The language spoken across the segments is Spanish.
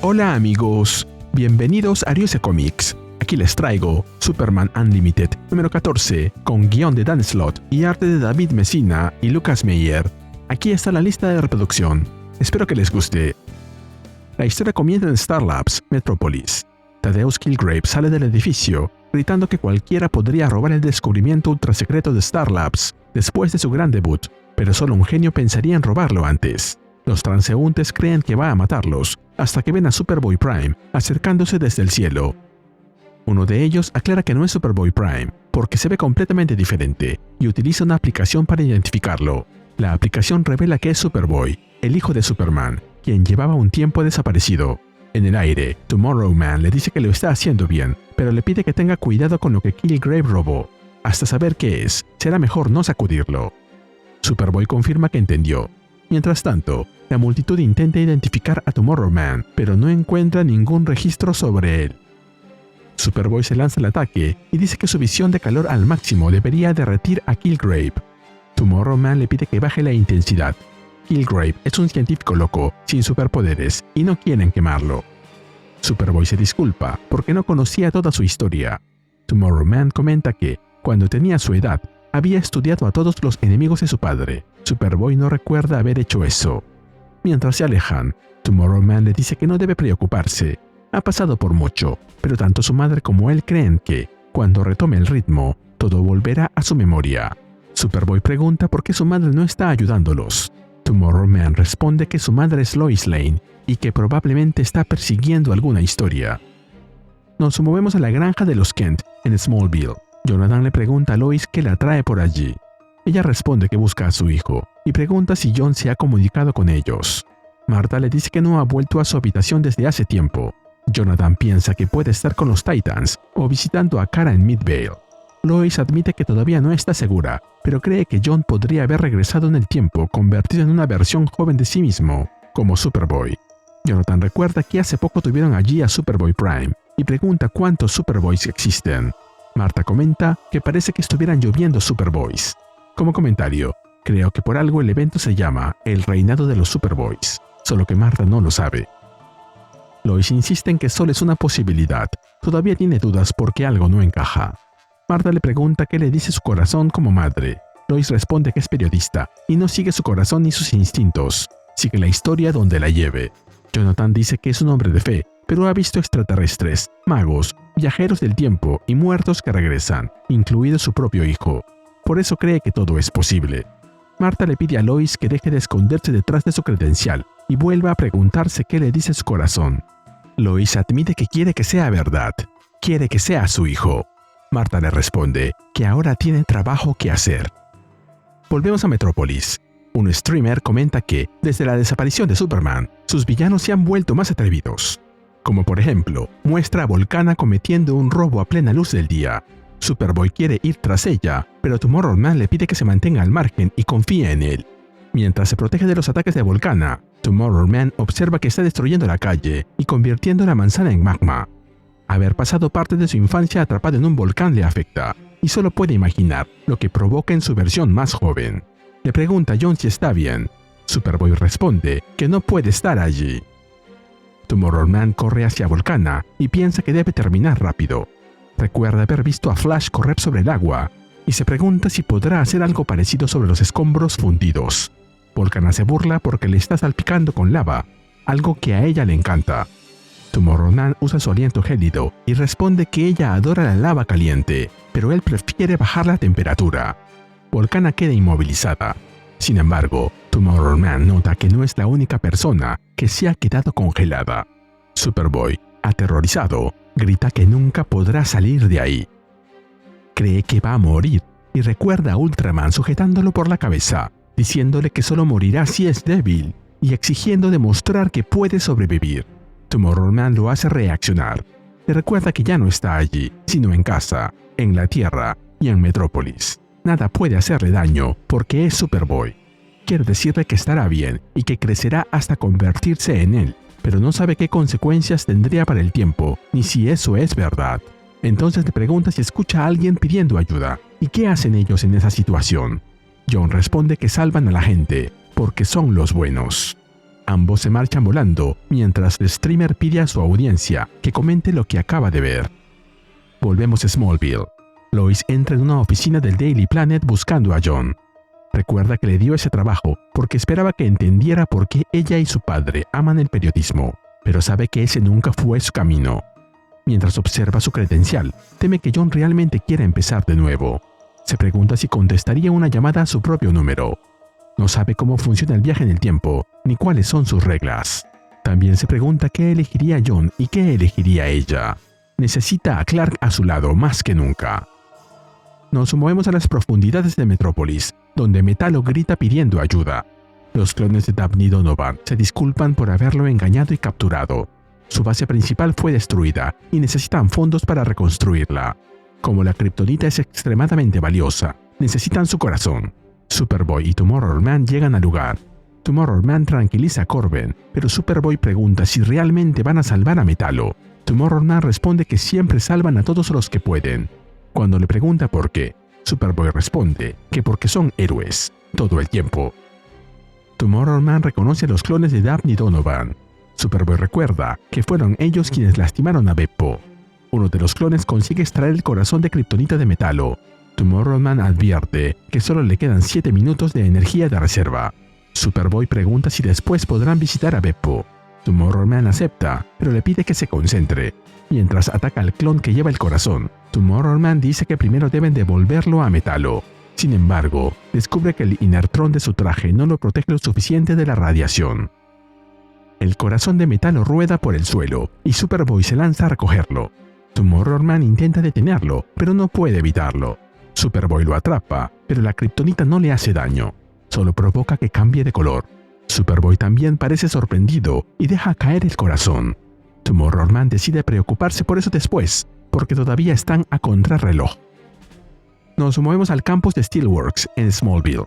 Hola amigos, bienvenidos a Ryuse Comics. Aquí les traigo Superman Unlimited número 14, con guión de Dan Slott y arte de David Messina y Lucas Meyer. Aquí está la lista de reproducción. Espero que les guste. La historia comienza en Star Labs, Metrópolis. Thaddeus Kilgrave sale del edificio, gritando que cualquiera podría robar el descubrimiento ultrasecreto de Star Labs después de su gran debut, pero solo un genio pensaría en robarlo antes. Los transeúntes creen que va a matarlos, hasta que ven a Superboy Prime acercándose desde el cielo. Uno de ellos aclara que no es Superboy Prime, porque se ve completamente diferente, y utiliza una aplicación para identificarlo. La aplicación revela que es Superboy, el hijo de Superman, quien llevaba un tiempo desaparecido. En el aire, Tomorrowman le dice que lo está haciendo bien, pero le pide que tenga cuidado con lo que Kilgrave robó. Hasta saber qué es, será mejor no sacudirlo. Superboy confirma que entendió. Mientras tanto, la multitud intenta identificar a Tomorrowman, pero no encuentra ningún registro sobre él. Superboy se lanza al ataque y dice que su visión de calor al máximo debería derretir a Kilgrave. Tomorrowman le pide que baje la intensidad. Kilgrave es un científico loco, sin superpoderes, y no quieren quemarlo. Superboy se disculpa porque no conocía toda su historia. Tomorrowman comenta que, cuando tenía su edad, había estudiado a todos los enemigos de su padre. Superboy no recuerda haber hecho eso. Mientras se alejan, Tomorrowman le dice que no debe preocuparse. Ha pasado por mucho, pero tanto su madre como él creen que, cuando retome el ritmo, todo volverá a su memoria. Superboy pregunta por qué su madre no está ayudándolos. Tomorrowman responde que su madre es Lois Lane y que probablemente está persiguiendo alguna historia. Nos movemos a la granja de los Kent, en Smallville. Jonathan le pregunta a Lois qué la trae por allí. Ella responde que busca a su hijo y pregunta si John se ha comunicado con ellos. Martha le dice que no ha vuelto a su habitación desde hace tiempo. Jonathan piensa que puede estar con los Titans o visitando a Kara en Midvale. Lois admite que todavía no está segura, pero cree que John podría haber regresado en el tiempo convertido en una versión joven de sí mismo, como Superboy. Jonathan recuerda que hace poco tuvieron allí a Superboy Prime y pregunta cuántos Superboys existen. Martha comenta que parece que estuvieran lloviendo Superboys. Como comentario, creo que por algo el evento se llama El Reinado de los Superboys, solo que Martha no lo sabe. Lois insiste en que solo es una posibilidad, todavía tiene dudas porque algo no encaja. Martha le pregunta qué le dice su corazón como madre. Lois responde que es periodista y no sigue su corazón ni sus instintos, sigue la historia donde la lleve. Jonathan dice que es un hombre de fe, pero ha visto extraterrestres, magos, viajeros del tiempo y muertos que regresan, incluido su propio hijo. Por eso cree que todo es posible. Martha le pide a Lois que deje de esconderse detrás de su credencial y vuelva a preguntarse qué le dice su corazón. Lois admite que quiere que sea verdad, quiere que sea su hijo. Martha le responde que ahora tiene trabajo que hacer. Volvemos a Metrópolis. Un streamer comenta que, desde la desaparición de Superman, sus villanos se han vuelto más atrevidos. Como por ejemplo, muestra a Volcana cometiendo un robo a plena luz del día. Superboy quiere ir tras ella, pero Tomorrowman le pide que se mantenga al margen y confíe en él. Mientras se protege de los ataques de Volcana, Tomorrowman observa que está destruyendo la calle y convirtiendo la manzana en magma. Haber pasado parte de su infancia atrapado en un volcán le afecta, y solo puede imaginar lo que provoca en su versión más joven. Le pregunta a John si está bien. Superboy responde que no puede estar allí. Tomorrowman corre hacia Volcana y piensa que debe terminar rápido. Recuerda haber visto a Flash correr sobre el agua y se pregunta si podrá hacer algo parecido sobre los escombros fundidos. Volcana se burla porque le está salpicando con lava, algo que a ella le encanta. Tomorrowman usa su aliento gélido y responde que ella adora la lava caliente, pero él prefiere bajar la temperatura. Volcana queda inmovilizada. Sin embargo, Tomorrowman nota que no es la única persona que se ha quedado congelada. Superboy, aterrorizado, grita que nunca podrá salir de ahí. Cree que va a morir y recuerda a Ultraman sujetándolo por la cabeza, diciéndole que solo morirá si es débil y exigiendo demostrar que puede sobrevivir. Tomorrowman lo hace reaccionar. Le recuerda que ya no está allí, sino en casa, en la Tierra y en Metrópolis. Nada puede hacerle daño porque es Superboy. Quiere decirle que estará bien y que crecerá hasta convertirse en él, pero no sabe qué consecuencias tendría para el tiempo, ni si eso es verdad. Entonces le pregunta si escucha a alguien pidiendo ayuda, y qué hacen ellos en esa situación. John responde que salvan a la gente, porque son los buenos. Ambos se marchan volando, mientras el streamer pide a su audiencia que comente lo que acaba de ver. Volvemos a Smallville. Lois entra en una oficina del Daily Planet buscando a John. Recuerda que le dio ese trabajo porque esperaba que entendiera por qué ella y su padre aman el periodismo, pero sabe que ese nunca fue su camino. Mientras observa su credencial, teme que John realmente quiera empezar de nuevo. Se pregunta si contestaría una llamada a su propio número. No sabe cómo funciona el viaje en el tiempo, ni cuáles son sus reglas. También se pregunta qué elegiría John y qué elegiría ella. Necesita a Clark a su lado más que nunca. Nos movemos a las profundidades de Metrópolis, donde Metallo grita pidiendo ayuda. Los clones de Dabney Donovan se disculpan por haberlo engañado y capturado. Su base principal fue destruida y necesitan fondos para reconstruirla. Como la kriptonita es extremadamente valiosa, necesitan su corazón. Superboy y Tomorrowman llegan al lugar. Tomorrowman tranquiliza a Corben, pero Superboy pregunta si realmente van a salvar a Metallo. Tomorrowman responde que siempre salvan a todos los que pueden. Cuando le pregunta por qué, Superboy responde que porque son héroes, todo el tiempo. Tomorrowman reconoce a los clones de Dabney Donovan. Superboy recuerda que fueron ellos quienes lastimaron a Beppo. Uno de los clones consigue extraer el corazón de kriptonita de Metallo. Tomorrowman advierte que solo le quedan 7 minutos de energía de reserva. Superboy pregunta si después podrán visitar a Beppo. Tomorrowman acepta, pero le pide que se concentre. Mientras ataca al clon que lleva el corazón, Tomorrowman dice que primero deben devolverlo a Metallo. Sin embargo, descubre que el inertrón de su traje no lo protege lo suficiente de la radiación. El corazón de Metallo rueda por el suelo y Superboy se lanza a recogerlo. Tomorrowman intenta detenerlo, pero no puede evitarlo. Superboy lo atrapa, pero la kriptonita no le hace daño, solo provoca que cambie de color. Superboy también parece sorprendido y deja caer el corazón. Tomorrowman decide preocuparse por eso después, porque todavía están a contrarreloj. Nos movemos al campus de Steelworks en Smallville.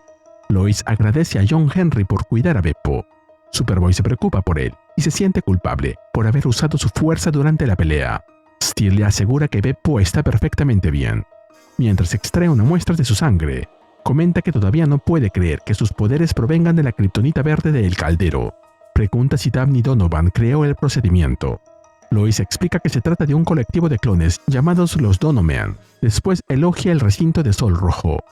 Lois agradece a John Henry por cuidar a Beppo. Superboy se preocupa por él y se siente culpable por haber usado su fuerza durante la pelea. Steel le asegura que Beppo está perfectamente bien. Mientras extrae una muestra de su sangre, comenta que todavía no puede creer que sus poderes provengan de la kriptonita verde del caldero. Pregunta si Dabney Donovan creó el procedimiento. Lois explica que se trata de un colectivo de clones llamados los Donoman. Después elogia el recinto de Sol Rojo.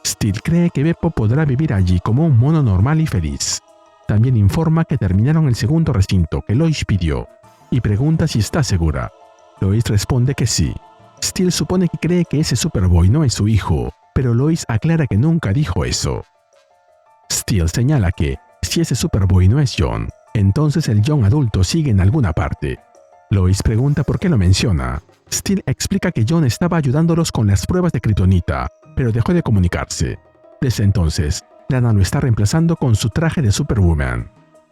Steel cree que Beppo podrá vivir allí como un mono normal y feliz. También informa que terminaron el segundo recinto que Lois pidió, y pregunta si está segura. Lois responde que sí. Steel supone que cree que ese Superboy no es su hijo, pero Lois aclara que nunca dijo eso. Steel señala que, si ese Superboy no es John, entonces el John adulto sigue en alguna parte. Lois pregunta por qué lo menciona. Steel explica que John estaba ayudándolos con las pruebas de kriptonita, pero dejó de comunicarse. Desde entonces, Lana lo está reemplazando con su traje de Superwoman.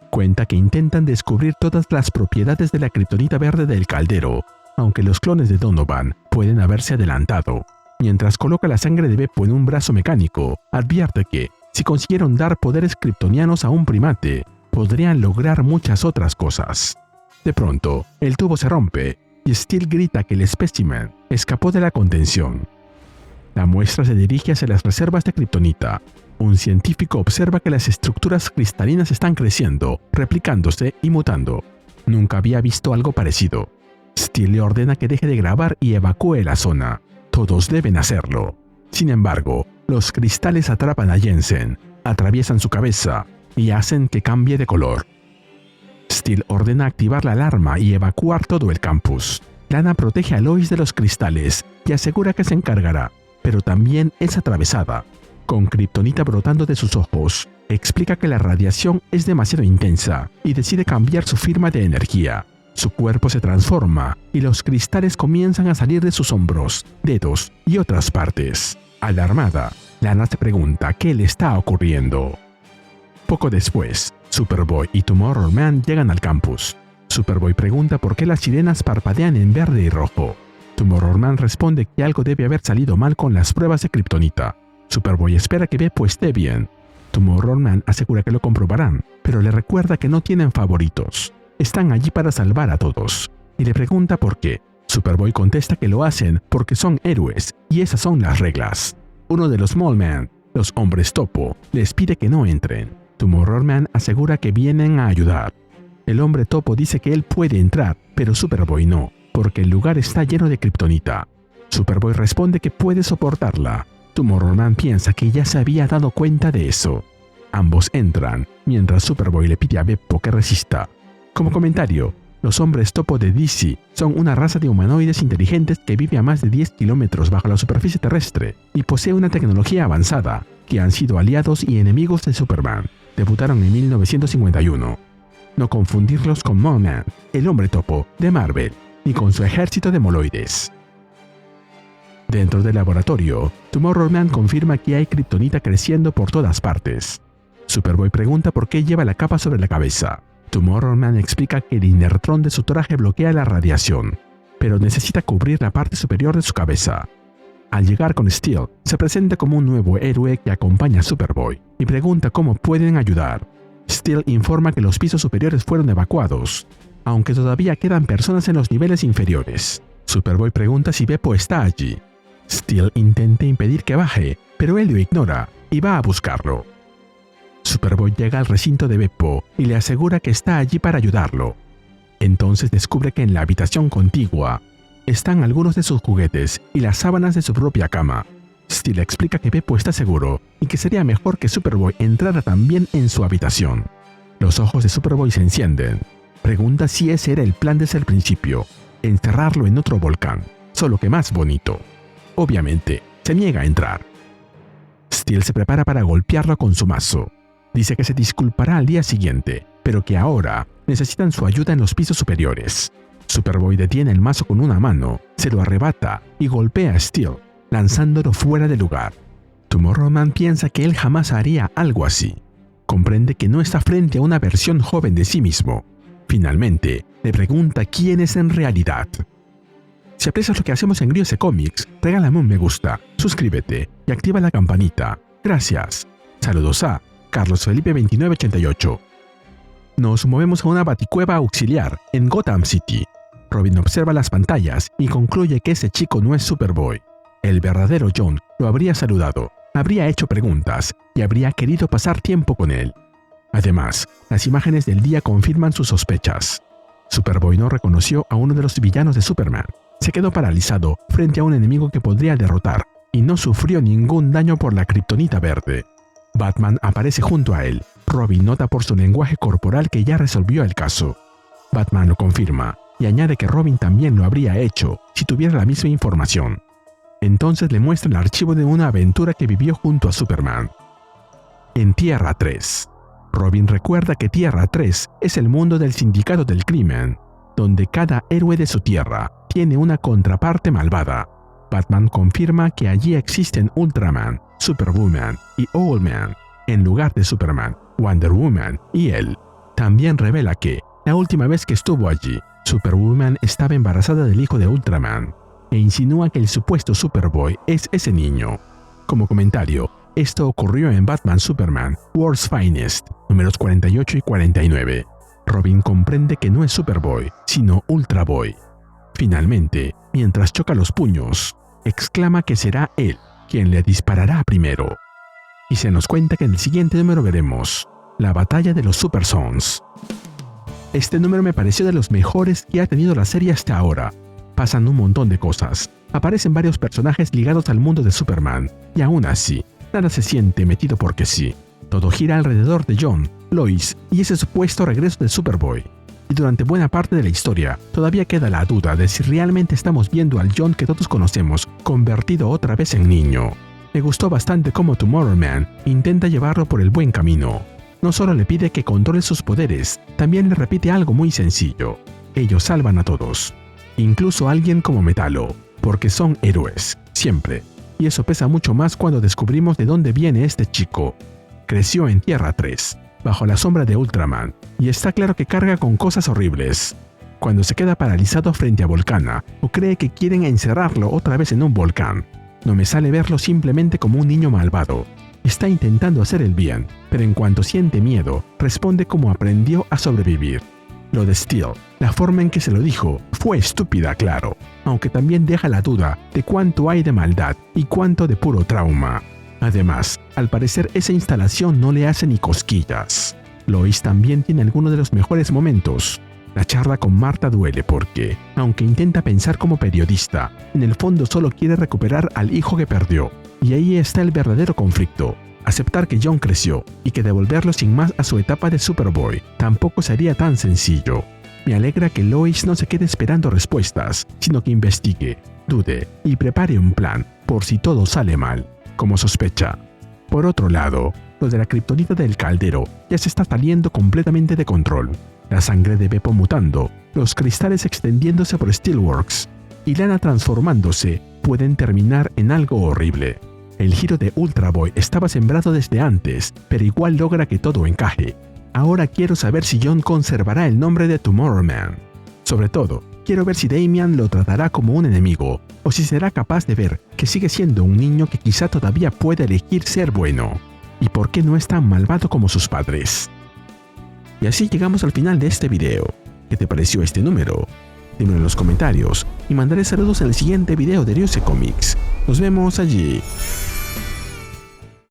Cuenta que intentan descubrir todas las propiedades de la kriptonita verde del caldero, aunque los clones de Donovan pueden haberse adelantado. Mientras coloca la sangre de Beppo en un brazo mecánico, advierte que, si consiguieron dar poderes kryptonianos a un primate, podrían lograr muchas otras cosas. De pronto, el tubo se rompe y Steel grita que el espécimen escapó de la contención. La muestra se dirige hacia las reservas de kriptonita. Un científico observa que las estructuras cristalinas están creciendo, replicándose y mutando. Nunca había visto algo parecido. Steel le ordena que deje de grabar y evacúe la zona. Todos deben hacerlo. Sin embargo, los cristales atrapan a Jensen, atraviesan su cabeza y hacen que cambie de color. Steel ordena activar la alarma y evacuar todo el campus. Lana protege a Lois de los cristales y asegura que se encargará, pero también es atravesada. Con kriptonita brotando de sus ojos, explica que la radiación es demasiado intensa y decide cambiar su firma de energía. Su cuerpo se transforma y los cristales comienzan a salir de sus hombros, dedos y otras partes. Alarmada, Lana se pregunta qué le está ocurriendo. Poco después, Superboy y Tomorrowman llegan al campus. Superboy pregunta por qué las sirenas parpadean en verde y rojo. Tomorrowman responde que algo debe haber salido mal con las pruebas de kriptonita. Superboy espera que Beppo esté bien. Tomorrowman asegura que lo comprobarán, pero le recuerda que no tienen favoritos. Están allí para salvar a todos, y le pregunta por qué. Superboy contesta que lo hacen porque son héroes, y esas son las reglas. Uno de los Mole Men, los hombres topo, les pide que no entren. Tomorrowman asegura que vienen a ayudar. El hombre topo dice que él puede entrar, pero Superboy no, porque el lugar está lleno de kriptonita. Superboy responde que puede soportarla. Tomorrowman piensa que ya se había dado cuenta de eso. Ambos entran, mientras Superboy le pide a Beppo que resista. Como comentario, los hombres topo de DC son una raza de humanoides inteligentes que vive a más de 10 kilómetros bajo la superficie terrestre y posee una tecnología avanzada, que han sido aliados y enemigos de Superman. Debutaron en 1951. No confundirlos con Mothman, el hombre topo de Marvel, ni con su ejército de moloides. Dentro del laboratorio, Tomorrowman confirma que hay kriptonita creciendo por todas partes. Superboy pregunta por qué lleva la capa sobre la cabeza. Tomorrowman explica que el inertrón de su traje bloquea la radiación, pero necesita cubrir la parte superior de su cabeza. Al llegar con Steel, se presenta como un nuevo héroe que acompaña a Superboy y pregunta cómo pueden ayudar. Steel informa que los pisos superiores fueron evacuados, aunque todavía quedan personas en los niveles inferiores. Superboy pregunta si Beppo está allí. Steel intenta impedir que baje, pero él lo ignora y va a buscarlo. Superboy llega al recinto de Beppo y le asegura que está allí para ayudarlo. Entonces descubre que en la habitación contigua están algunos de sus juguetes y las sábanas de su propia cama. Steel explica que Beppo está seguro y que sería mejor que Superboy entrara también en su habitación. Los ojos de Superboy se encienden. Pregunta si ese era el plan desde el principio, encerrarlo en otro volcán, solo que más bonito. Obviamente, se niega a entrar. Steel se prepara para golpearlo con su mazo. Dice que se disculpará al día siguiente, pero que ahora necesitan su ayuda en los pisos superiores. Superboy detiene el mazo con una mano, se lo arrebata y golpea a Steel, lanzándolo fuera de lugar. Tomorrowman piensa que él jamás haría algo así. Comprende que no está frente a una versión joven de sí mismo. Finalmente, le pregunta quién es en realidad. Si aprecias lo que hacemos en Griose Comics, regálame un me gusta, suscríbete y activa la campanita. Gracias. Saludos a Carlos Felipe 2988. Nos movemos a una baticueva auxiliar en Gotham City. Robin observa las pantallas y concluye que ese chico no es Superboy. El verdadero John lo habría saludado, habría hecho preguntas y habría querido pasar tiempo con él. Además, las imágenes del día confirman sus sospechas. Superboy no reconoció a uno de los villanos de Superman. Se quedó paralizado frente a un enemigo que podría derrotar y no sufrió ningún daño por la kriptonita verde. Batman aparece junto a él. Robin nota por su lenguaje corporal que ya resolvió el caso. Batman lo confirma y añade que Robin también lo habría hecho si tuviera la misma información. Entonces le muestra el archivo de una aventura que vivió junto a Superman. En Tierra 3. Robin recuerda que Tierra 3 es el mundo del sindicato del crimen, donde cada héroe de su tierra tiene una contraparte malvada. Batman confirma que allí existen Ultraman, Superwoman y Owlman, en lugar de Superman, Wonder Woman y él. También revela que, la última vez que estuvo allí, Superwoman estaba embarazada del hijo de Ultraman, e insinúa que el supuesto Superboy es ese niño. Como comentario, esto ocurrió en Batman Superman, World's Finest, números 48 y 49. Robin comprende que no es Superboy, sino Ultraboy. Finalmente, mientras choca los puños, exclama que será él quien le disparará primero. Y se nos cuenta que en el siguiente número veremos la batalla de los Super Sons. Este número me pareció de los mejores que ha tenido la serie hasta ahora. Pasan un montón de cosas. Aparecen varios personajes ligados al mundo de Superman, y aún así, nada se siente metido porque sí. Todo gira alrededor de John, Lois y ese supuesto regreso de Superboy. Y durante buena parte de la historia, todavía queda la duda de si realmente estamos viendo al John que todos conocemos convertido otra vez en niño. Me gustó bastante cómo Tomorrowman intenta llevarlo por el buen camino. No solo le pide que controle sus poderes, también le repite algo muy sencillo. Ellos salvan a todos. Incluso a alguien como Metallo, porque son héroes, siempre. Y eso pesa mucho más cuando descubrimos de dónde viene este chico. Creció en Tierra 3, bajo la sombra de Ultraman, y está claro que carga con cosas horribles. Cuando se queda paralizado frente a Volcana, o cree que quieren encerrarlo otra vez en un volcán, no me sale verlo simplemente como un niño malvado. Está intentando hacer el bien, pero en cuanto siente miedo, responde como aprendió a sobrevivir. Lo de Steel, la forma en que se lo dijo, fue estúpida, claro, aunque también deja la duda de cuánto hay de maldad y cuánto de puro trauma. Además, al parecer esa instalación no le hace ni cosquillas. Lois también tiene algunos de los mejores momentos. La charla con Martha duele porque, aunque intenta pensar como periodista, en el fondo solo quiere recuperar al hijo que perdió. Y ahí está el verdadero conflicto. Aceptar que John creció y que devolverlo sin más a su etapa de Superboy tampoco sería tan sencillo. Me alegra que Lois no se quede esperando respuestas, sino que investigue, dude y prepare un plan por si todo sale mal, como sospecha. Por otro lado, lo de la kriptonita del caldero ya se está saliendo completamente de control. La sangre de Beppo mutando, los cristales extendiéndose por Steelworks y Lana transformándose pueden terminar en algo horrible. El giro de Ultra Boy estaba sembrado desde antes, pero igual logra que todo encaje. Ahora quiero saber si John conservará el nombre de Tomorrow Man. Sobre todo, quiero ver si Damian lo tratará como un enemigo, o si será capaz de ver que sigue siendo un niño que quizá todavía puede elegir ser bueno. ¿Y por qué no es tan malvado como sus padres? Y así llegamos al final de este video. ¿Qué te pareció este número? Dímelo en los comentarios y mandaré saludos en el siguiente video de Ariose Comics. Nos vemos allí.